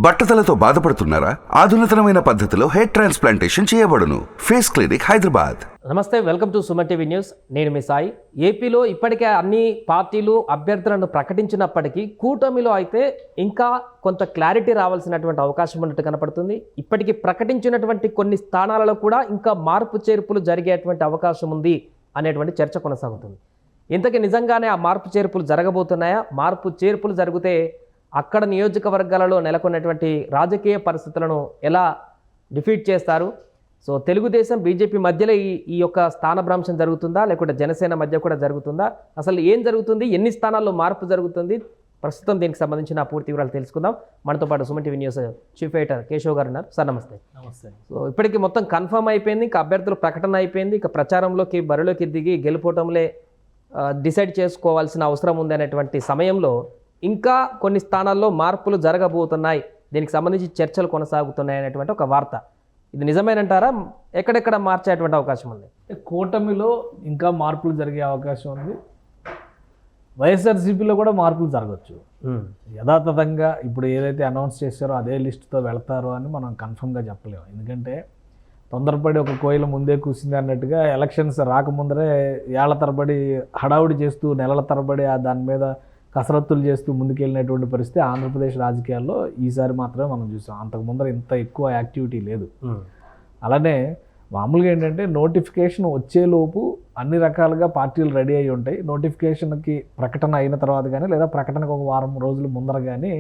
బట్టతలతో బాధపడుతున్నారా? ఆధునితనమైన పద్ధతిలో హెయిర్ ట్రాన్స్ప్లాంటేషన్ చేయబడును. Face clinic, Hyderabad. నమస్తే, welcome to Suman TV news. నేను మీ సాయి. ఏపీలో ఇప్పటికే అన్ని పార్టీలు అభ్యర్థులను ప్రకటించినప్పటికీ కూటమిలో అయితే ఇంకా కొంత క్లారిటీ రావాల్సినటువంటి అవకాశం ఉన్నట్టు కనపడుతుంది. ఇప్పటికీ ప్రకటించినటువంటి కొన్ని స్థానాలలో కూడా ఇంకా మార్పు చేర్పులు జరిగేటువంటి అవకాశం ఉంది అనేటువంటి చర్చ కొనసాగుతుంది. ఇంతకీ నిజంగానే ఆ మార్పు చేర్పులు జరగబోతున్నాయా? మార్పు చేర్పులు జరిగితే అక్కడ నియోజకవర్గాలలో నెలకొన్నటువంటి రాజకీయ పరిస్థితులను ఎలా డిఫీట్ చేస్తారు? సో తెలుగుదేశం బీజేపీ మధ్యలో ఈ యొక్క స్థానభ్రంశం జరుగుతుందా, లేకుంటే జనసేన మధ్య కూడా జరుగుతుందా? అసలు ఏం జరుగుతుంది? ఎన్ని స్థానాల్లో మార్పు జరుగుతుంది? ప్రస్తుతం దీనికి సంబంధించిన పూర్తి వివరాలు తెలుసుకుందాం. మనతో పాటు Suman TV news chief editor Keshav గారు ఉన్నారు. సార్ నమస్తే. నమస్తే. సో ఇప్పటికీ మొత్తం కన్ఫర్మ్ అయిపోయింది, ఇంకా అభ్యర్థుల ప్రకటన అయిపోయింది, ఇక ప్రచారంలోకి బరిలోకి దిగి గెలుపోవటంలే డిసైడ్ చేసుకోవాల్సిన అవసరం ఉంది అనేటువంటి సమయంలో ఇంకా కొన్ని స్థానాల్లో మార్పులు జరగబోతున్నాయి, దీనికి సంబంధించి చర్చలు కొనసాగుతున్నాయి అనేటువంటి ఒక వార్త. ఇది నిజమేనంటారా? ఎక్కడెక్కడ మార్చేటువంటి అవకాశం ఉంది? కూటమిలో ఇంకా మార్పులు జరిగే అవకాశం ఉంది. వైఎస్ఆర్సీపీలో కూడా మార్పులు జరగవచ్చు. యథాతథంగా ఇప్పుడు ఏదైతే అనౌన్స్ చేశారో అదే లిస్టుతో వెళ్తారో అని మనం కన్ఫర్మ్గా చెప్పలేము. ఎందుకంటే తొందరపడి ఒక కోయిల ముందే కూసింది అన్నట్టుగా ఎలక్షన్స్ రాకముందరే ఏళ్ల తరబడి హడావుడి చేస్తూ నెలల తరబడి దాని మీద కసరత్తులు చేస్తూ ముందుకెళ్ళినటువంటి పరిస్థితి ఆంధ్రప్రదేశ్ రాజకీయాల్లో ఈసారి మాత్రమే మనం చూసాం. అంతకు ముందర ఇంత ఎక్కువ యాక్టివిటీ లేదు. అలానే మామూలుగా ఏంటంటే నోటిఫికేషన్ వచ్చేలోపు అన్ని రకాలుగా పార్టీలు రెడీ అయి ఉంటాయి. నోటిఫికేషన్కి ప్రకటన అయిన తర్వాత కానీ లేదా ప్రకటనకు ఒక వారం రోజుల ముందర కానీ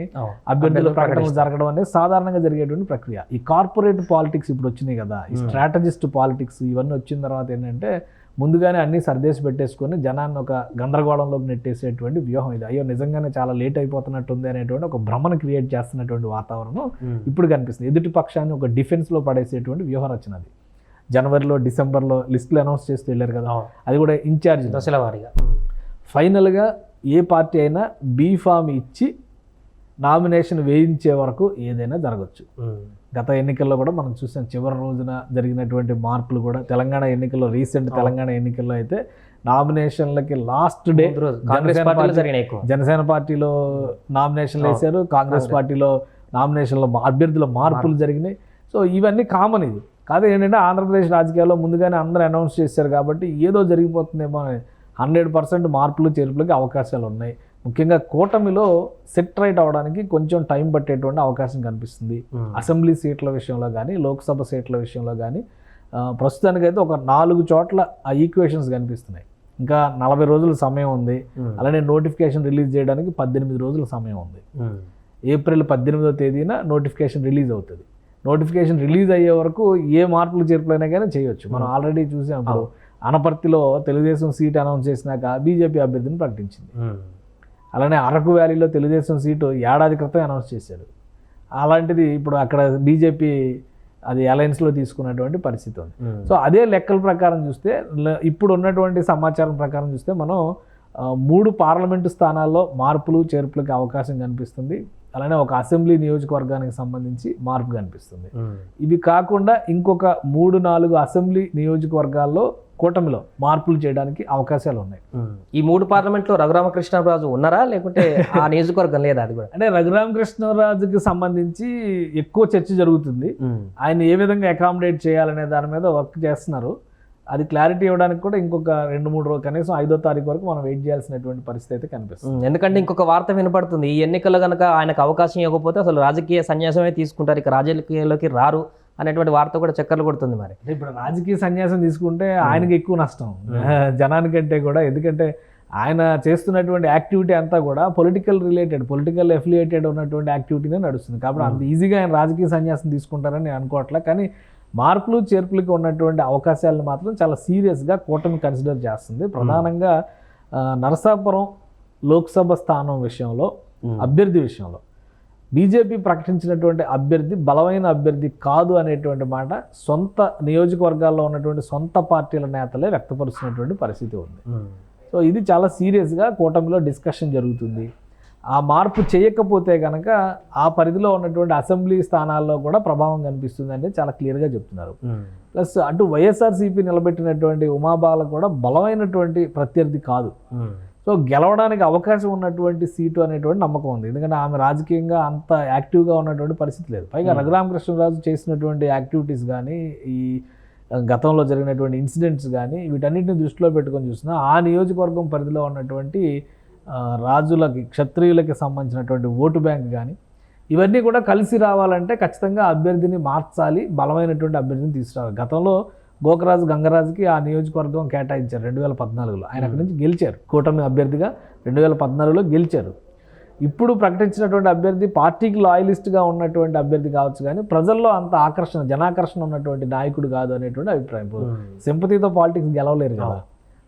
అభ్యర్థుల ప్రకటనలు జరగడం అనేది సాధారణంగా జరిగేటువంటి ప్రక్రియ. ఈ కార్పొరేట్ పాలిటిక్స్ ఇప్పుడు వచ్చినాయి కదా, ఈ స్ట్రాటజిస్ట్ పాలిటిక్స్ ఇవన్నీ వచ్చిన తర్వాత ఏంటంటే ముందుగానే అన్నీ సర్దేసి పెట్టేసుకొని జనాన్ని ఒక గందరగోళంలోకి నెట్టేసేటువంటి వ్యూహం ఇది. అయ్యో నిజంగానే చాలా లేట్ అయిపోతున్నట్టుంది అనేటువంటి ఒక భ్రమను క్రియేట్ చేస్తున్నటువంటి వాతావరణం ఇప్పుడు కనిపిస్తుంది. ఎదుటి పక్షాన్ని ఒక డిఫెన్స్లో పడేసేటువంటి వ్యూహ రచన అది. జనవరిలో డిసెంబర్లో లిస్టులు అనౌన్స్ చేస్తూ వెళ్ళారు కదా, అది కూడా ఇన్ఛార్జ్ దశల వారీగా. ఫైనల్గా ఏ పార్టీ అయినా బీఫామ్ ఇచ్చి నామినేషన్ వేయించే వరకు ఏదైనా జరగచ్చు. గత ఎన్నికల్లో కూడా మనం చూసాం, చివరి రోజున జరిగినటువంటి మార్పులు కూడా. తెలంగాణ ఎన్నికల్లో, రీసెంట్ తెలంగాణ ఎన్నికల్లో అయితే నామినేషన్లకి లాస్ట్ డే జనసేన పార్టీలో నామినేషన్లు వేశారు, కాంగ్రెస్ పార్టీలో నామినేషన్లో అభ్యర్థుల మార్పులు జరిగినాయి. సో ఇవన్నీ కామన్. ఇది కాదు ఏంటంటే ఆంధ్రప్రదేశ్ రాజకీయాల్లో ముందుగానే అందరూ అనౌన్స్ చేశారు కాబట్టి ఏదో జరిగిపోతుందేమో అని 100% మార్పులు చేర్పులకి అవకాశాలు ఉన్నాయి. ముఖ్యంగా కూటమిలో సెట్ రైట్ అవడానికి కొంచెం టైం పట్టేటువంటి అవకాశం కనిపిస్తుంది. అసెంబ్లీ సీట్ల విషయంలో కానీ, లోక్సభ సీట్ల విషయంలో కానీ ప్రస్తుతానికైతే ఒక 4 చోట్ల ఆ ఈక్వేషన్స్ కనిపిస్తున్నాయి. ఇంకా 40 రోజుల సమయం ఉంది. అలానే నోటిఫికేషన్ రిలీజ్ చేయడానికి 18 రోజుల సమయం ఉంది. ఏప్రిల్ 18వ తేదీన నోటిఫికేషన్ రిలీజ్ అవుతుంది. నోటిఫికేషన్ రిలీజ్ అయ్యే వరకు ఏ మార్పులు చేర్పులైనా కానీ చేయొచ్చు. మనం ఆల్రెడీ చూసాం. ఇప్పుడు అనపర్తిలో తెలుగుదేశం సీట్ అనౌన్స్ చేసినాక బీజేపీ అభ్యర్థిని ప్రకటించింది. అలానే అరకు వ్యాలీలో తెలుగుదేశం సీటు ఏడాది క్రితం అనౌన్స్ చేశారు. అలాంటిది ఇప్పుడు అక్కడ బీజేపీ అది అలయన్స్లో తీసుకున్నటువంటి పరిస్థితి ఉంది. సో అదే లెక్కల ప్రకారం చూస్తే, ఇప్పుడు ఉన్నటువంటి సమాచారం ప్రకారం చూస్తే మనం 3 పార్లమెంటు స్థానాల్లో మార్పులు చేర్పులకి అవకాశం కనిపిస్తుంది. అలానే ఒక అసెంబ్లీ నియోజకవర్గానికి సంబంధించి మార్పు కనిపిస్తుంది. ఇవి కాకుండా ఇంకొక 3-4 అసెంబ్లీ నియోజకవర్గాల్లో కూటమిలో మార్పులు చేయడానికి అవకాశాలు ఉన్నాయి. ఈ 3 పార్లమెంట్లో రఘురామకృష్ణరాజు ఉన్నారా, లేకుంటే ఆ నియోజకవర్గం లేదా? అది కూడా అంటే రఘురామకృష్ణరాజుకి సంబంధించి ఎక్కువ చర్చ జరుగుతుంది. ఆయన ఏ విధంగా అకామిడేట్ చేయాలనే దాని మీద వర్క్ చేస్తున్నారు. అది క్లారిటీ ఇవ్వడానికి కూడా ఇంకొక 2-3 రోజులు, కనీసం 5వ తారీఖు వరకు మనం వెయిట్ చేయాల్సినటువంటి పరిస్థితి అయితే కనిపిస్తుంది. ఎందుకంటే ఇంకొక వార్త వినపడుతుంది, ఈ ఎన్నికల్లో కనుక ఆయనకు అవకాశం ఇవ్వకపోతే అసలు రాజకీయ సన్యాసమే తీసుకుంటారు, ఇక రాజకీయాల్లోకి రారు అనేటువంటి వార్త కూడా చక్కర్లు కొడుతుంది. మరి ఇప్పుడు రాజకీయ సన్యాసం తీసుకుంటే ఆయనకి ఎక్కువ నష్టం జనానికంటే కూడా. ఎందుకంటే ఆయన చేస్తున్నటువంటి యాక్టివిటీ అంతా కూడా పొలిటికల్ ఎఫిలియేటెడ్ ఉన్నటువంటి యాక్టివిటీనే నడుస్తుంది. కాబట్టి అంత ఈజీగా ఆయన రాజకీయ సన్యాసం తీసుకుంటారని నేను అనుకోవట్లే. కానీ మార్పులు చేర్పులకి ఉన్నటువంటి అవకాశాలను మాత్రం చాలా సీరియస్గా కూటమి కన్సిడర్ చేస్తుంది. ప్రధానంగా నరసాపురం లోక్సభ స్థానం విషయంలో, అభ్యర్థి విషయంలో బీజేపీ ప్రకటించినటువంటి అభ్యర్థి బలమైన అభ్యర్థి కాదు అనేటువంటి మాట సొంత నియోజకవర్గాల్లో ఉన్నటువంటి సొంత పార్టీల నేతలే వ్యక్తపరుస్తున్నటువంటి పరిస్థితి ఉంది. సో ఇది చాలా సీరియస్గా కూటమిలో డిస్కషన్ జరుగుతుంది. ఆ మార్పు చేయకపోతే కనుక ఆ పరిధిలో ఉన్నటువంటి అసెంబ్లీ స్థానాల్లో కూడా ప్రభావం కనిపిస్తుంది అనేది చాలా క్లియర్గా చెప్తున్నారు. ప్లస్ అటు వైఎస్ఆర్సీపీ నిలబెట్టినటువంటి ఉమాబాల కూడా బలమైనటువంటి ప్రత్యర్థి కాదు. సో సో గెలవడానికి అవకాశం ఉన్నటువంటి సీటు అనేటువంటి నమ్మకం ఉంది. ఎందుకంటే ఆమె రాజకీయంగా అంత యాక్టివ్గా ఉన్నటువంటి పరిస్థితి లేదు. పైగా రఘురామకృష్ణరాజు చేసినటువంటి యాక్టివిటీస్ కానీ, ఈ గతంలో జరిగినటువంటి ఇన్సిడెంట్స్ కానీ వీటన్నిటిని దృష్టిలో పెట్టుకొని చూసినా ఆ నియోజకవర్గం పరిధిలో ఉన్నటువంటి రాజులకి, క్షత్రియులకి సంబంధించినటువంటి ఓటు బ్యాంక్ కానీ ఇవన్నీ కూడా కలిసి రావాలంటే ఖచ్చితంగా అభ్యర్థిని మార్చాలి, బలమైనటువంటి అభ్యర్థిని తీసుకురావాలి. గతంలో గోకరాజు గంగరాజుకి ఆ నియోజకవర్గం కేటాయించారు 2014లో. ఆయన అక్కడి నుంచి గెలిచారు, కూటమి అభ్యర్థిగా 2014లో గెలిచారు. ఇప్పుడు ప్రకటించినటువంటి అభ్యర్థి పార్టీకి లాయలిస్ట్గా ఉన్నటువంటి అభ్యర్థి కావచ్చు, కానీ ప్రజల్లో అంత ఆకర్షణ, జనాకర్షణ ఉన్నటువంటి నాయకుడు కాదు అనేటువంటి అభిప్రాయం. సింపతితో పాలిటిక్స్ గెలవలేరు కదా.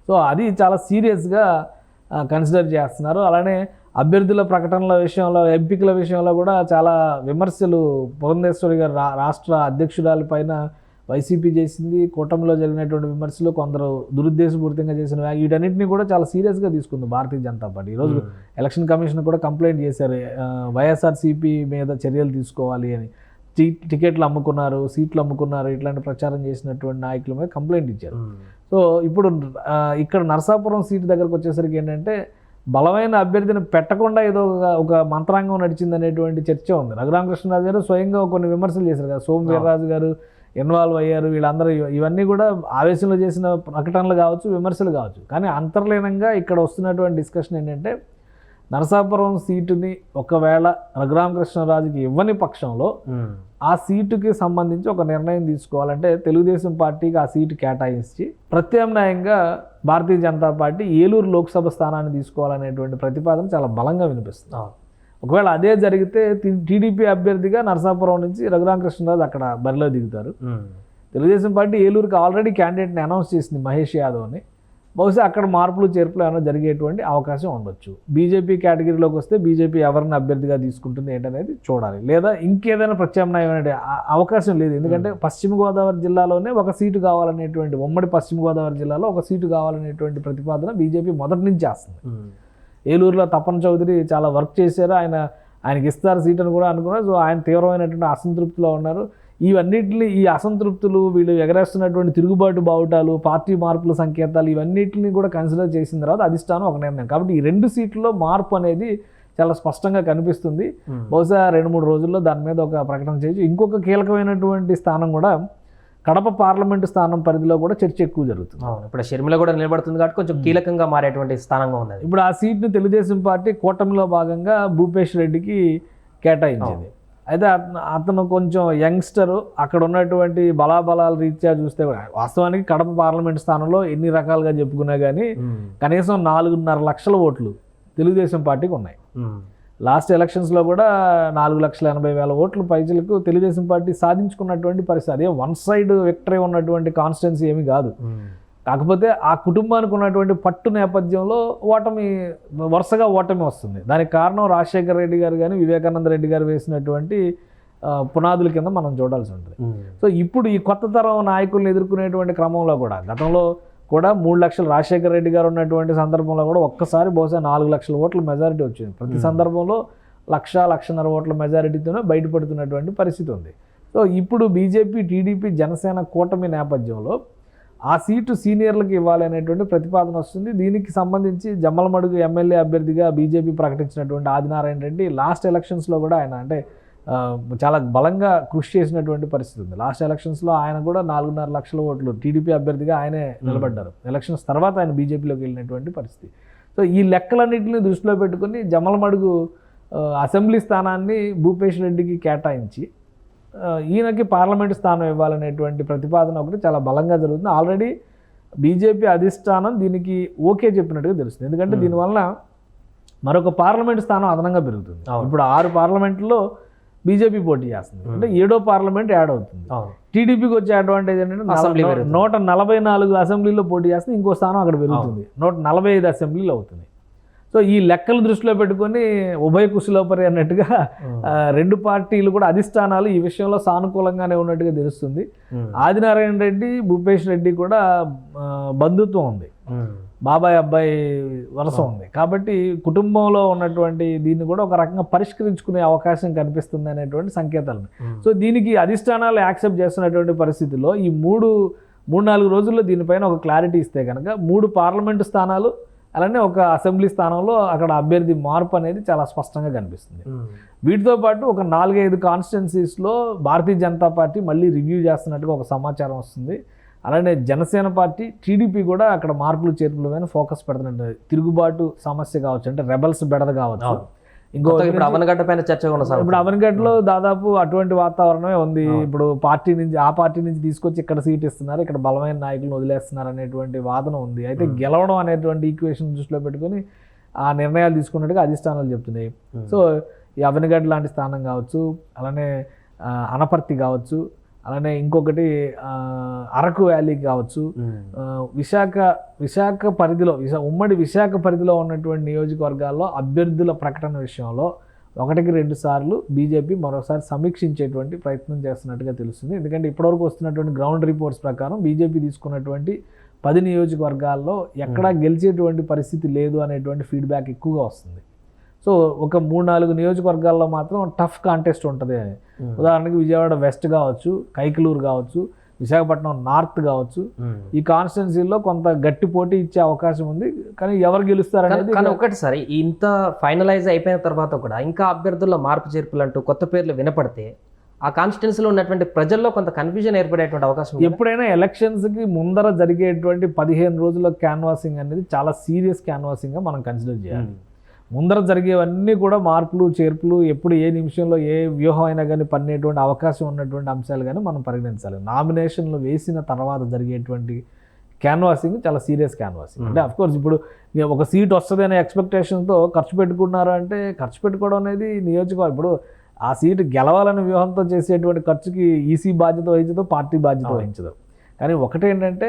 సో అది చాలా సీరియస్గా కన్సిడర్ చేస్తున్నారు. అలానే అభ్యర్థుల ప్రకటనల విషయంలో, ఎంపికల విషయంలో కూడా చాలా విమర్శలు పురంధేశ్వరి గారు రాష్ట్ర అధ్యక్షురాలిపైన వైసీపీ చేసింది, కూటమిలో జరిగినటువంటి విమర్శలు, కొందరు దురుద్దేశపూరితంగా చేసిన వీటన్నిటిని కూడా చాలా సీరియస్గా తీసుకుంది భారతీయ జనతా పార్టీ. ఈరోజు ఎలక్షన్ కమిషన్ కూడా కంప్లైంట్ చేశారు, వైఎస్ఆర్సీపీ మీద చర్యలు తీసుకోవాలి అని. టికెట్లు అమ్ముకున్నారు, సీట్లు అమ్ముకున్నారు, ఇట్లాంటి ప్రచారం చేసినటువంటి నాయకుల మీద కంప్లైంట్ ఇచ్చారు. సో ఇప్పుడు ఇక్కడ నరసాపురం సీటు దగ్గరకు వచ్చేసరికి ఏంటంటే బలమైన అభ్యర్థిని పెట్టకుండా ఏదో ఒక మంత్రాంగం నడిచింది అనేటువంటి చర్చ ఉంది. రఘురామకృష్ణరాజు గారు స్వయంగా కొన్ని విమర్శలు చేశారు కదా, సోము వీర్రాజు గారు ఇన్వాల్వ్ అయ్యారు, వీళ్ళందరూ ఇవన్నీ కూడా ఆవేశంలో చేసిన ప్రకటనలు కావచ్చు, విమర్శలు కావచ్చు. కానీ అంతర్లీనంగా ఇక్కడ వస్తున్నటువంటి డిస్కషన్ ఏంటంటే నరసాపురం సీటుని ఒకవేళ రఘురామకృష్ణరాజుకి ఇవ్వని పక్షంలో ఆ సీటుకి సంబంధించి ఒక నిర్ణయం తీసుకోవాలంటే తెలుగుదేశం పార్టీకి ఆ సీటు కేటాయించి ప్రత్యామ్నాయంగా భారతీయ జనతా పార్టీ ఏలూరు లోక్సభ స్థానాన్ని తీసుకోవాలనేటువంటి ప్రతిపాదన చాలా బలంగా వినిపిస్తుంది. ఒకవేళ అదే జరిగితే టీడీపీ అభ్యర్థిగా నరసాపురం నుంచి రఘురామకృష్ణరాజు అక్కడ బరిలో దిగుతారు. తెలుగుదేశం పార్టీ ఏలూరుకి ఆల్రెడీ క్యాండిడేట్ని అనౌన్స్ చేసింది, మహేష్ యాదవ్ని. బహుశా అక్కడ మార్పులు చేర్పులు ఏమైనా జరిగేటువంటి అవకాశం ఉండొచ్చు. బీజేపీ కేటగిరీలోకి వస్తే బీజేపీ ఎవరిని అభ్యర్థిగా తీసుకుంటుంది ఏంటనేది చూడాలి. లేదా ఇంకేదైనా ప్రత్యామ్నాయమైన అవకాశం లేదు. ఎందుకంటే పశ్చిమ గోదావరి జిల్లాలోనే ఒక సీటు కావాలనేటువంటి, ఉమ్మడి పశ్చిమ గోదావరి జిల్లాలో ఒక సీటు కావాలనేటువంటి ప్రతిపాదన బీజేపీ మొదటి నుంచి చేస్తుంది. ఏలూరులో తపన్ చౌదరి చాలా వర్క్ చేశారు, ఆయనకి ఇస్తారు సీట్ అని కూడా అనుకున్నారు. సో ఆయన తీవ్రమైనటువంటి అసంతృప్తిలో ఉన్నారు. ఈ అసంతృప్తులు, వీళ్ళు ఎగరేస్తున్నటువంటి తిరుగుబాటు బావుటాలు, పార్టీ మార్పుల సంకేతాలు, ఇవన్నిటిని కూడా కన్సిడర్ చేసిన తర్వాత అధిష్టానం ఒక నిర్ణయం. కాబట్టి ఈ 2 సీట్లలో మార్పు అనేది చాలా స్పష్టంగా కనిపిస్తుంది. బహుశా 2-3 రోజుల్లో దాని మీద ఒక ప్రకటన చేయొచ్చు. ఇంకొక కీలకమైనటువంటి స్థానం కూడా కడప పార్లమెంటు స్థానం పరిధిలో కూడా చర్చ ఎక్కువ జరుగుతుంది. ఇప్పుడు షర్మిల కూడా నిలబడుతుంది కాబట్టి కొంచెం కీలకంగా మారేటువంటి స్థానంగా ఉంది. ఇప్పుడు ఆ సీట్ని తెలుగుదేశం పార్టీ కూటమిలో భాగంగా భూపేష్ రెడ్డికి కేటాయించింది. అయితే అతను కొంచెం యంగ్స్టరు, అక్కడ ఉన్నటువంటి బలాబలాల రీత్యా చూస్తే వాస్తవానికి కడప పార్లమెంట్ స్థానంలో ఎన్ని రకాలుగా చెప్పుకున్నా కానీ కనీసం 4.5 లక్షల ఓట్లు తెలుగుదేశం పార్టీకి ఉన్నాయి. లాస్ట్ ఎలక్షన్స్లో కూడా 4,80,000 ఓట్లు పైచలకు తెలుగుదేశం పార్టీ సాధించుకున్నటువంటి పరిస్థితి. అదే వన్ సైడ్ విక్టరీ ఉన్నటువంటి కాన్స్టిట్యున్సీ ఏమీ కాదు. కాకపోతే ఆ కుటుంబానికి ఉన్నటువంటి పట్టు నేపథ్యంలో వరుసగా ఓటమి వస్తుంది. దానికి కారణం రాజశేఖర రెడ్డి గారు కానీ వివేకానంద రెడ్డి గారు వేసినటువంటి పునాదుల కింద మనం చూడాల్సి ఉంటుంది. సో ఇప్పుడు ఈ కొత్త తరం నాయకుల్ని ఎదుర్కొనేటువంటి క్రమంలో కూడా గతంలో కూడా 3 లక్షలు రాజశేఖర రెడ్డి గారు ఉన్నటువంటి సందర్భంలో కూడా ఒక్కసారి బహుశా 4 లక్షల ఓట్ల మెజారిటీ వచ్చింది. ప్రతి సందర్భంలో 1,00,000-1,50,000 ఓట్ల మెజారిటీతోనే బయటపడుతున్నటువంటి పరిస్థితి ఉంది. సో ఇప్పుడు బీజేపీ, టీడీపీ, జనసేన కూటమి నేపథ్యంలో ఆ సీటు సీనియర్లకు ఇవ్వాలి అనేటువంటి ప్రతిపాదన వస్తుంది. దీనికి సంబంధించి జమ్మలమడుగు ఎమ్మెల్యే అభ్యర్థిగా బీజేపీ ప్రకటించినటువంటి ఆదినారాయణ రెడ్డి లాస్ట్ ఎలక్షన్స్లో కూడా ఆయన చాలా బలంగా కృషి చేసినటువంటి పరిస్థితి ఉంది. లాస్ట్ ఎలక్షన్స్లో ఆయన కూడా 4.5 లక్షల ఓట్లు టీడీపీ అభ్యర్థిగా ఆయనే నిలబడ్డారు. ఎలక్షన్స్ తర్వాత ఆయన బీజేపీలోకి వెళ్ళినటువంటి పరిస్థితి. సో ఈ లెక్కలన్నింటినీ దృష్టిలో పెట్టుకుని జమ్మలమడుగు అసెంబ్లీ స్థానాన్ని భూపేష్ రెడ్డికి కేటాయించి ఈయనకి పార్లమెంటు స్థానం ఇవ్వాలనేటువంటి ప్రతిపాదన ఒకటి చాలా బలంగా జరుగుతుంది. ఆల్రెడీ బీజేపీ అధిష్టానం దీనికి ఓకే చెప్పినట్టుగా తెలుస్తుంది. ఎందుకంటే దీనివల్ల మరొక పార్లమెంటు స్థానం అదనంగా పెరుగుతుంది. ఇప్పుడు 6 పార్లమెంట్లో బీజేపీ పోటీ చేస్తుంది, అంటే 7వ పార్లమెంట్ యాడ్ అవుతుంది. టీడీపీకి వచ్చే అడ్వాంటేజ్ ఏంటంటే 144 అసెంబ్లీలో పోటీ చేస్తే ఇంకో స్థానం అక్కడ పెరుగుతుంది, 145 అసెంబ్లీలు అవుతుంది. సో ఈ లెక్కలు దృష్టిలో పెట్టుకొని ఉభయ కుశలోపరి అన్నట్టుగా 2 పార్టీలు కూడా అధిష్టానాలు ఈ విషయంలో సానుకూలంగానే ఉన్నట్టుగా తెలుస్తుంది. ఆదినారాయణ రెడ్డి, భూపేష్ రెడ్డి కూడా బంధుత్వం ఉంది, బాబాయ్ అబ్బాయి వరుస ఉంది. కాబట్టి కుటుంబంలో ఉన్నటువంటి దీన్ని కూడా ఒక రకంగా పరిష్కరించుకునే అవకాశం కనిపిస్తుంది అనేటువంటి సంకేతాలు. సో దీనికి అధిష్టానాలు యాక్సెప్ట్ చేస్తున్నటువంటి పరిస్థితుల్లో ఈ 3-4 రోజుల్లో దీనిపైన ఒక క్లారిటీ ఇస్తే కనుక 3 పార్లమెంటు స్థానాలు అలానే ఒక అసెంబ్లీ స్థానంలో అక్కడ అభ్యర్థి మార్పు అనేది చాలా స్పష్టంగా కనిపిస్తుంది. వీటితో పాటు ఒక 4-5 కాన్స్టిట్యున్సీస్లో భారతీయ జనతా పార్టీ మళ్ళీ రివ్యూ చేస్తున్నట్టుగా ఒక సమాచారం వస్తుంది. అలానే జనసేన పార్టీ, టీడీపీ కూడా అక్కడ మార్పులు చేర్పుల మీద ఫోకస్ పెడుతున్నట్టు, తిరుగుబాటు సమస్య కావచ్చు, అంటే రెబల్స్ బెడద కావచ్చు. ఇప్పుడు అవనగడ్డ పైన చర్చ ఇప్పుడు అవనగడ్డలో దాదాపు అటువంటి వాతావరణమే ఉంది. ఇప్పుడు ఆ పార్టీ నుంచి తీసుకొచ్చి ఇక్కడ సీట్ ఇస్తున్నారు, ఇక్కడ బలమైన నాయకులను వదిలేస్తున్నారు అనేటువంటి వాదన ఉంది. అయితే గెలవడం అనేటువంటి ఈక్వేషన్ దృష్టిలో పెట్టుకుని ఆ నిర్ణయాలు తీసుకున్నట్టుగా అధిష్టానాలు చెప్తున్నాయి. సో ఈ అవనగడ్డ లాంటి స్థానం కావచ్చు, అలానే అనపర్తి కావచ్చు, అలానే ఇంకొకటి అరకు వ్యాలీ కావచ్చు, విశాఖ పరిధిలో ఉమ్మడి విశాఖ పరిధిలో ఉన్నటువంటి నియోజకవర్గాల్లో అభ్యర్థుల ప్రకటన విషయంలో 1-2 సార్లు బీజేపీ మరోసారి సమీక్షించేటువంటి ప్రయత్నం చేస్తున్నట్టుగా తెలుస్తుంది. ఎందుకంటే ఇప్పటివరకు వస్తున్నటువంటి గ్రౌండ్ రిపోర్ట్స్ ప్రకారం బీజేపీ తీసుకున్నటువంటి 10 నియోజకవర్గాల్లో ఎక్కడా గెలిచేటువంటి పరిస్థితి లేదు అనేటువంటి ఫీడ్బ్యాక్ ఎక్కువగా వస్తుంది. సో ఒక 3-4 నియోజకవర్గాల్లో మాత్రం టఫ్ కాంటెస్ట్ ఉంటుంది. ఉదాహరణకి విజయవాడ వెస్ట్ కావచ్చు, కైకలూరు కావచ్చు, విశాఖపట్నం నార్త్ కావచ్చు, ఈ కాన్స్టిట్యున్సీల్లో కొంత గట్టి పోటీ ఇచ్చే అవకాశం ఉంది. కానీ ఎవరు గెలుస్తారనేది కానీ ఒకటిసారి ఇంత ఫైనలైజ్ అయిపోయిన తర్వాత కూడా ఇంకా అభ్యర్థుల్లో మార్పు చేర్పులు అంటూ కొత్త పేర్లు వినపడితే ఆ కాన్స్టిట్యున్సీలో ఉన్నటువంటి ప్రజల్లో కొంత కన్ఫ్యూజన్ ఏర్పడేటువంటి అవకాశం. ఎప్పుడైనా ఎలక్షన్స్కి ముందర జరిగేటువంటి 15 రోజుల క్యాన్వాసింగ్ అనేది చాలా సీరియస్ క్యాన్వాసింగ్గా మనం కన్సిడర్ చేయాలి. ముందర జరిగేవన్నీ కూడా మార్పులు చేర్పులు, ఎప్పుడు ఏ నిమిషంలో ఏ వ్యూహం అయినా కానీ పన్నేటువంటి అవకాశం ఉన్నటువంటి అంశాలు కానీ మనం పరిగణించాలి. నామినేషన్లు వేసిన తర్వాత జరిగేటువంటి క్యాన్వాసింగ్ చాలా సీరియస్ క్యాన్వాసింగ్. అంటే అఫ్కోర్స్ ఇప్పుడు ఒక సీట్ వస్తుంది అనే ఎక్స్పెక్టేషన్తో ఖర్చు పెట్టుకున్నారు అంటే, ఖర్చు పెట్టుకోవడం అనేది నియోజకవర్గం, ఇప్పుడు ఆ సీటు గెలవాలనే వ్యూహంతో చేసేటువంటి ఖర్చుకి ఈసీ బాధ్యత వహించదు, పార్టీ బాధ్యత వహించదు. కానీ ఒకటేంటంటే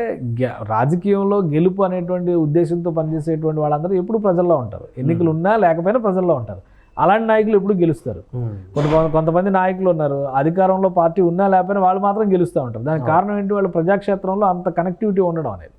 రాజకీయంలో గెలుపు అనేటువంటి ఉద్దేశంతో పనిచేసేటువంటి వాళ్ళందరూ ఎప్పుడు ప్రజల్లో ఉంటారు. ఎన్నికలు ఉన్నా లేకపోయినా ప్రజల్లో ఉంటారు. అలాంటి నాయకులు ఎప్పుడు గెలుస్తారు. కొంతమంది నాయకులు ఉన్నారు, అధికారంలో పార్టీ ఉన్నా లేకపోయినా వాళ్ళు మాత్రం గెలుస్తూ ఉంటారు. దానికి కారణం ఏంటి? వాళ్ళు ప్రజాక్షేత్రంలో అంత కనెక్టివిటీ ఉండడం అనేది.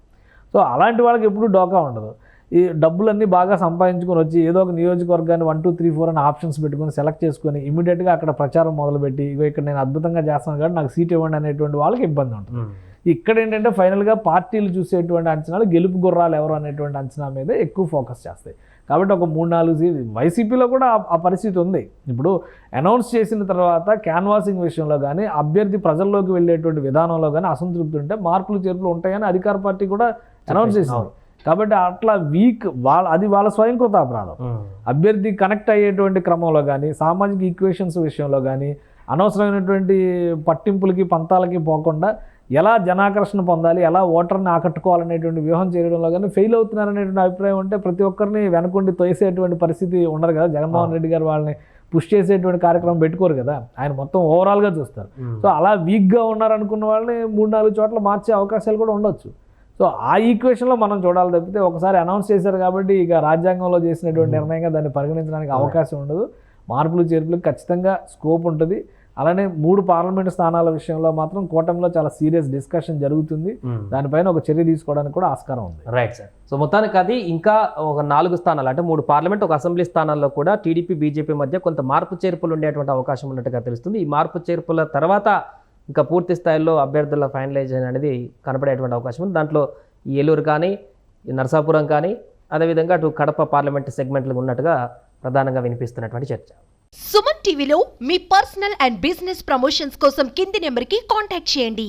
సో అలాంటి వాళ్ళకి ఎప్పుడు డోకా ఉండదు. ఈ డబ్బులన్నీ బాగా సంపాదించుకొని వచ్చి ఏదో ఒక నియోజకవర్గాన్ని 1, 2, 3, 4 అని ఆప్షన్స్ పెట్టుకొని సెలెక్ట్ చేసుకొని ఇమీడియట్గా అక్కడ ప్రచారం మొదలుపెట్టి ఇక్కడ నేను అద్భుతంగా చేస్తాను కాబట్టి నాకు సీట్ ఇవ్వండి అనేటువంటి వాళ్ళకి ఇబ్బంది ఉంటుంది. ఇక్కడ ఏంటంటే ఫైనల్గా పార్టీలు చూసేటువంటి అంచనాలు గెలుపు గుర్రాలు ఎవరు అనేటువంటి అంచనా మీద ఎక్కువ ఫోకస్ చేస్తాయి. కాబట్టి ఒక 3-4 సీట్లు వైసీపీలో కూడా ఆ పరిస్థితి ఉంది. ఇప్పుడు అనౌన్స్ చేసిన తర్వాత క్యాన్వాసింగ్ విషయంలో కానీ, అభ్యర్థి ప్రజల్లోకి వెళ్ళేటువంటి విధానంలో కానీ అసంతృప్తి ఉంటే మార్పులు చేర్పులు ఉంటాయని అధికార పార్టీ కూడా అనౌన్స్ చేసింది. కాబట్టి అట్లా అది వాళ్ళ స్వయంకృత అపరాధం. అభ్యర్థి కనెక్ట్ అయ్యేటువంటి క్రమంలో కానీ, సామాజిక ఈక్వేషన్స్ విషయంలో కానీ, అనవసరమైనటువంటి పట్టింపులకి పంతాలకి పోకుండా ఎలా జనాకర్షణ పొందాలి, ఎలా ఓటర్ని ఆకట్టుకోవాలనేటువంటి వ్యూహం చేయడంలో కానీ ఫెయిల్ అవుతున్నారనేటువంటి అభిప్రాయం ఉంటే ప్రతి ఒక్కరిని వెనకుండి తోసేటువంటి పరిస్థితి ఉండదు కదా. జగన్మోహన్ రెడ్డి గారు వాళ్ళని పుష్ చేసేటువంటి కార్యక్రమం పెట్టుకోరు కదా, ఆయన మొత్తం ఓవరాల్గా చూస్తారు. సో అలా వీక్గా ఉన్నారనుకున్న వాళ్ళని 3-4 చోట్ల మార్చే అవకాశాలు కూడా ఉండొచ్చు. సో ఆ ఈక్వేషన్లో మనం చూడాలి తప్పితే ఒకసారి అనౌన్స్ చేశారు కాబట్టి ఇక రాజ్యాంగంలో చేసినటువంటి నిర్ణయంగా దాన్ని పరిగణించడానికి అవకాశం ఉండదు. మార్పులు చేర్పులకు ఖచ్చితంగా స్కోప్ ఉంటుంది. అలానే 3 పార్లమెంటు స్థానాల విషయంలో మాత్రం కూటమిలో చాలా సీరియస్ డిస్కషన్ జరుగుతుంది. దానిపైన ఒక చర్య తీసుకోవడానికి కూడా ఆస్కారం ఉంది. Right sir. సో మొత్తానికి అది ఇంకా ఒక 4 స్థానాలు, అంటే 3 పార్లమెంట్, ఒక అసెంబ్లీ స్థానాల్లో కూడా టీడీపీ బీజేపీ మధ్య కొంత మార్పు చేర్పులు ఉండేటువంటి అవకాశం ఉన్నట్టుగా తెలుస్తుంది. ఈ మార్పు చేర్పుల తర్వాత ఇంకా పూర్తి స్థాయిలో అభ్యర్థుల ఫైనలైజేషన్ అనేది కనపడేటువంటి అవకాశం ఉంది. దాంట్లో ఈ ఏలూరు కానీ, ఈ నరసాపురం కానీ, అదేవిధంగా అటు కడప పార్లమెంట్ సెగ్మెంట్లు ఉన్నట్టుగా ప్రధానంగా వినిపిస్తున్నటువంటి చర్చ. సుమన్ టీవీలో మీ పర్సనల్ అండ్ బిజినెస్ ప్రమోషన్స్ కోసం కింది నెంబర్కి కాంటాక్ట్ చేయండి.